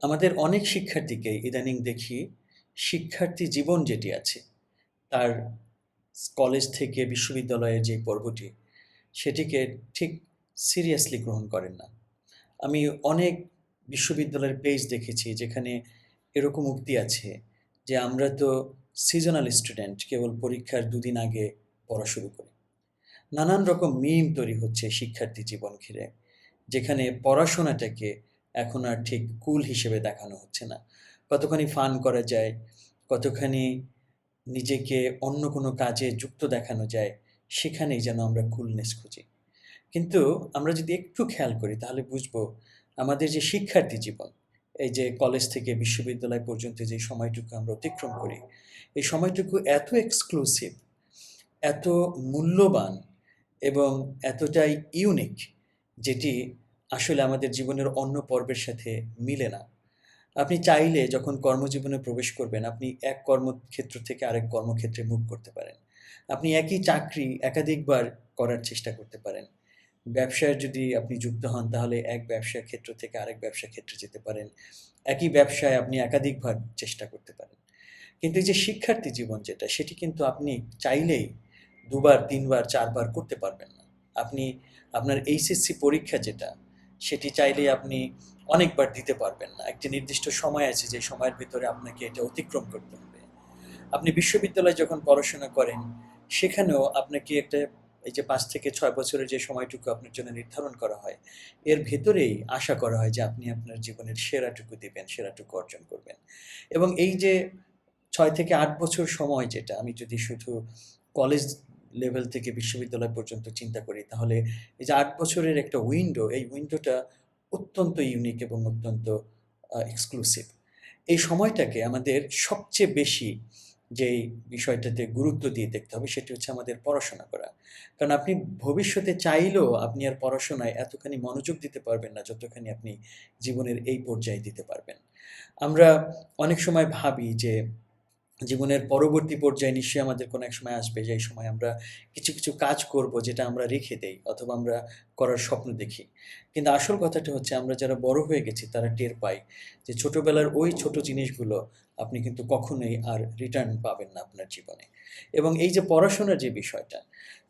আমাদের অনেক শিক্ষার্থীকে ইদানিং দেখি শিক্ষার্থী জীবন যেটি আছে তার কলেজ থেকে বিশ্ববিদ্যালয়ের যে পর্বটি সেটিকে ঠিক সিরিয়াসলি গ্রহণ করেন না। আমি অনেক বিশ্ববিদ্যালয়ের পেজ দেখেছি যেখানে এরকম উক্তি আছে যে আমরা তো সিজনাল স্টুডেন্ট, কেবল পরীক্ষার দুদিন আগে পড়া শুরু করি। নানান রকম মিম তৈরি হচ্ছে শিক্ষার্থী জীবন ঘিরে, যেখানে পড়াশোনাটাকে এখন আর ঠিক কুল হিসেবে দেখানো হচ্ছে না। কতখানি ফান করা যায়, কতখানি নিজেকে অন্য কোনো কাজে যুক্ত দেখানো যায়, সেখানেই যেন আমরা কুলনেস খুঁজি। কিন্তু আমরা যদি একটু খেয়াল করি তাহলে বুঝবো আমাদের যে শিক্ষার্থী জীবন, এই যে কলেজ থেকে বিশ্ববিদ্যালয় পর্যন্ত যে সময়টুকু আমরা অতিক্রম করি, এই সময়টুকু এত এক্সক্লুসিভ, এত মূল্যবান এবং এতটাই ইউনিক, যেটি আসলে আমাদের জীবনের অন্য পর্বের সাথে মিলে না। আপনি চাইলে যখন কর্মজীবনে প্রবেশ করবেন, আপনি এক কর্মক্ষেত্র থেকে আরেক কর্মক্ষেত্রে মুভ করতে পারেন। আপনি একই চাকরি একাধিকবার করার চেষ্টা করতে পারেন। ব্যবসায় যদি আপনি যুক্ত হন, তাহলে এক ব্যবসা ক্ষেত্র থেকে আরেক ব্যবসা ক্ষেত্রে যেতে পারেন। একই ব্যবসায় আপনি একাধিকবার চেষ্টা করতে পারেন। কিন্তু এই যে শিক্ষার্থী জীবন যেটা, সেটি কিন্তু আপনি চাইলেই ২ বার, ৩ বার, ৪ বার করতে পারবেন না। আপনি আপনার এইচএসসি পরীক্ষা যেটা, সেটি চাইলেই আপনি অনেকবার দিতে পারবেন না। একটি নির্দিষ্ট সময় আছে, যে সময়ের ভেতরে আপনাকে এটা অতিক্রম করতে হবে। আপনি বিশ্ববিদ্যালয়ে যখন পড়াশোনা করেন, সেখানেও আপনাকে একটা, এই যে ৫ থেকে ৬ বছরের যে সময়টুকু আপনার জন্য নির্ধারণ করা হয়, এর ভেতরেই আশা করা হয় যে আপনি আপনার জীবনের সেরাটুকু দিবেন, সেরাটুকু অর্জন করবেন। এবং এই যে ৬ থেকে ৮ বছর সময়, যেটা আমি যদি শুধু কলেজ লেভেল থেকে বিশ্ববিদ্যালয় পর্যন্ত চিন্তা করি, তাহলে এই যে ৮ বছরের একটা উইন্ডো, এই উইন্ডোটা অত্যন্ত ইউনিক এবং অত্যন্ত এক্সক্লুসিভ। এই সময়টাকে আমাদের সবচেয়ে বেশি যেই বিষয়টাতে গুরুত্ব দিয়ে দেখতে হবে, সেটি হচ্ছে আমাদের পড়াশোনা করা। কারণ আপনি ভবিষ্যতে চাইলেও আপনি আর পড়াশোনায় এতখানি মনোযোগ দিতে পারবেন না, যতখানি আপনি জীবনের এই পর্যায়ে দিতে পারবেন। আমরা অনেক সময় ভাবি যে জীবনের পরবর্তী পর্যায়ে নিশ্চয়ই আমাদের কোনো এক সময় আসবে, যেই সময় আমরা কিছু, কিছু কাজ করব যেটা আমরা রেখে দেই অথবা আমরা করার স্বপ্ন দেখি। কিন্তু আসল কথাটা হচ্ছে, আমরা যারা বড় হয়ে গেছি তারা টের পাই যে ছোটবেলার ওই ছোট জিনিসগুলো আপনি কিন্তু কখনোই আর রিটার্ন পাবেন না আপনার জীবনে। এবং এই যে পড়াশোনার যে বিষয়টা,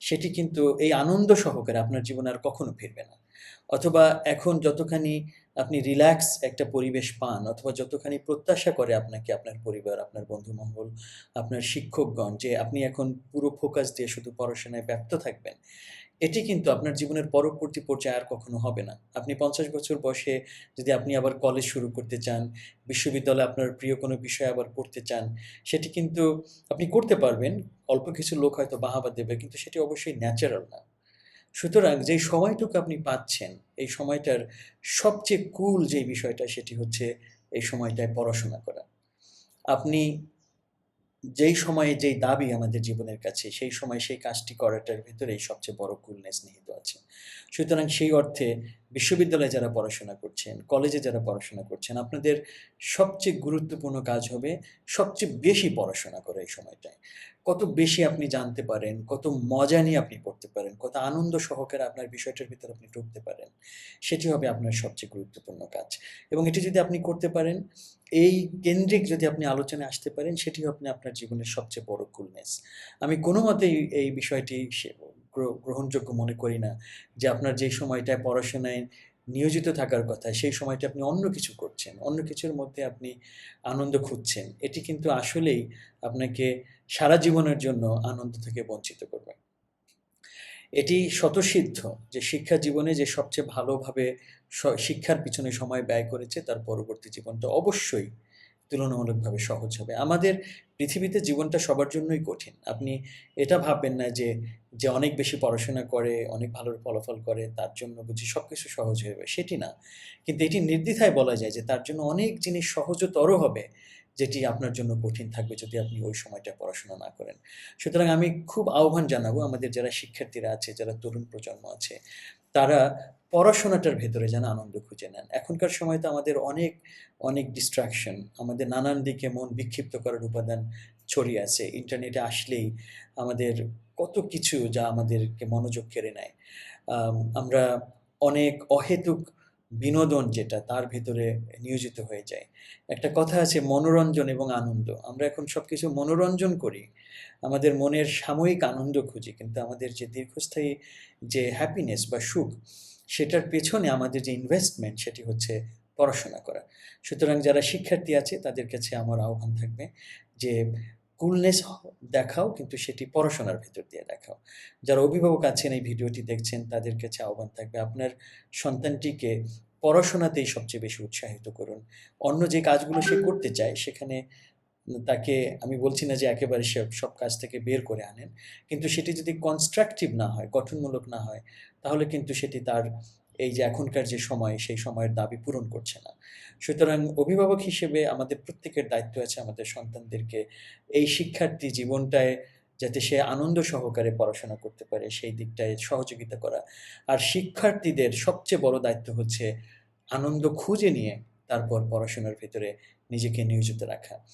সেটি কিন্তু এই আনন্দ সহকারে আপনার জীবনে আর কখনো ফিরবে না। অথবা এখন যতখানি আপনি রিল্যাক্স একটা পরিবেশ পান, অথবা যতখানি প্রত্যাশা করে আপনাকে আপনার পরিবার, আপনার বন্ধুমহল, আপনার শিক্ষকগণ, যে আপনি এখন পুরো ফোকাস দিয়ে শুধু পড়াশোনায় ব্যপ্ত থাকবেন, এটি কিন্তু আপনার জীবনের পরবর্তী পর্যায়ে আর কখনো হবে না। আপনি ৫০ বছর বয়সে যদি আপনি আবার কলেজ শুরু করতে চান, বিশ্ববিদ্যালয়ে আপনার প্রিয় কোনো বিষয় আবার পড়তে চান, সেটি কিন্তু আপনি করতে পারবেন। অল্প কিছু লোক হয়তো বাহবা দেবে, কিন্তু সেটি অবশ্যই ন্যাচারাল না। সুতরাং যেই সময়টুকু আপনি পাচ্ছেন, এই সময়টার সবচেয়ে কুল যেই বিষয়টা, সেটি হচ্ছে এই সময়টায় পড়াশোনা করা। আপনি যেই সময়ে যেই দাবি আমাদের জীবনের কাছে, সেই সময় সেই কাজটি করাটার ভেতরেই সবচেয়ে বড় কুলনেস নিহিত আছে। সুতরাং সেই অর্থে বিশ্ববিদ্যালয়ে যারা পড়াশোনা করছেন, কলেজে যারা পড়াশোনা করছেন, আপনাদের সবচেয়ে গুরুত্বপূর্ণ কাজ হবে সবচেয়ে বেশি পড়াশোনা করা এই সময়টায়। কত বেশি আপনি জানতে পারেন, কত মজা নিয়ে আপনি পড়তে পারেন, কত আনন্দ সহকারে আপনার বিষয়টার ভিতরে আপনি ঢুকতে পারেন, সেটি হবে আপনার সবচেয়ে গুরুত্বপূর্ণ কাজ। এবং এটি যদি আপনি করতে পারেন, এই কেন্দ্রিক যদি আপনি আলোচনায় আসতে পারেন, সেটিও আপনি আপনার জীবনের সবচেয়ে বড় কুলনেস। আমি কোনোমতেই এই বিষয়টি গ্রহণযোগ্য মনে করি না যে আপনার যেই সময়টায় পড়াশোনায় নিয়োজিত থাকার কথা, সেই সময়টা আপনি অন্য কিছু করছেন। অন্য কিছুর মধ্যে আপনি আনন্দ খুঁজছেন। এটি কিন্তু আসলেই আপনাকে সারা জীবনের জন্য আনন্দ থেকে বঞ্চিত করবে। এটি স্বতঃসিদ্ধ যে শিক্ষা জীবনে যে সবচেয়ে ভালোভাবে শিক্ষার পিছনে সময় ব্যয় করেছে, তার পরবর্তী জীবনটা অবশ্যই তুলনামূলকভাবে সহজ হবে। আমাদের পৃথিবীতে জীবনটা সবার জন্যই কঠিন। আপনি এটা ভাববেন না যে, যে অনেক বেশি পড়াশোনা করে, অনেক ভালো ফলাফল করে, তার জন্য বুঝি সবকিছু সহজ হয়ে যাবে, সেটি না। কিন্তু এটি নির্দ্বিধায় বলা যায় যে তার জন্য অনেক জিনিস সহজতর হবে, যেটি আপনার জন্য কঠিন থাকবে যদি আপনি ওই সময়টা পড়াশোনা না করেন। সুতরাং আমি খুব আহ্বান জানাবো আমাদের যারা শিক্ষার্থীরা আছে, যারা তরুণ প্রজন্ম আছে, তারা পড়াশোনাটার ভেতরে যেন আনন্দ খুঁজে নেন। এখনকার সময় তো আমাদের অনেক, অনেক ডিস্ট্রাকশন, আমাদের নানান দিকে মন বিক্ষিপ্ত করার উপাদান ছড়িয়ে আছে। ইন্টারনেটে আসলেই আমাদের কত কিছু যা আমাদেরকে মনোযোগ কেড়ে নেয়। আমরা অনেক অহেতুক বিনোদন যেটা তার ভেতরে নিয়োজিত হয়ে যায়। একটা কথা আছে মনোরঞ্জন এবং আনন্দ। আমরা এখন সবকিছু মনোরঞ্জন করি। আমাদের মনের সাময়িক আনন্দ খুঁজি। কিন্তু আমাদের যে দীর্ঘস্থায়ী যে হ্যাপিনেস বা সুখ, সেটার পেছনে আমাদের যে ইনভেস্টমেন্ট সেটি হচ্ছে পড়াশোনা করা। সুতরাং যারা শিক্ষার্থী আছে তাদের কাছে আমার আহ্বান থাকবে যে কুলনেস দেখাও কিন্তু সেটি পড়াশোনার ভেতর দিয়ে দেখাও। যারা অভিভাবক আছেন এই ভিডিওটি দেখছেন তাদের কাছে আহ্বান থাকবে আপনার সন্তানটিকে পড়াশোনাতেই সবচেয়ে বেশি উৎসাহিত করুন। অন্য যে কাজগুলো সে করতে চায় সেখানে তাকে আমি বলছি না যে একেবারে সব কাজ থেকে বের করে আনেন। কিন্তু সেটি যদি কনস্ট্রাকটিভ না হয়, গঠনমূলক না হয়, তাহলে কিন্তু সেটি তার এই যে এখনকার যে সময়, সেই সময়ের দাবি পূরণ করছে না। সুতরাং অভিভাবক হিসেবে আমাদের প্রত্যেকের দায়িত্ব আছে আমাদের সন্তানদেরকে এই শিক্ষার্থী জীবনটায় যাতে সে আনন্দ সহকারে পড়াশোনা করতে পারে, সেই দিকটায় সহযোগিতা করা। আর শিক্ষার্থীদের সবচেয়ে বড় দায়িত্ব হচ্ছে আনন্দ খুঁজে নিয়ে তারপর পড়াশোনার ভেতরে নিজেকে নিয়োজিত রাখা।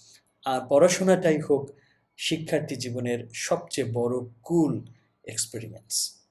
আর পড়াশোনাটাই হোক শিক্ষার্থী জীবনের সবচেয়ে বড় কুল এক্সপেরিমেন্টস।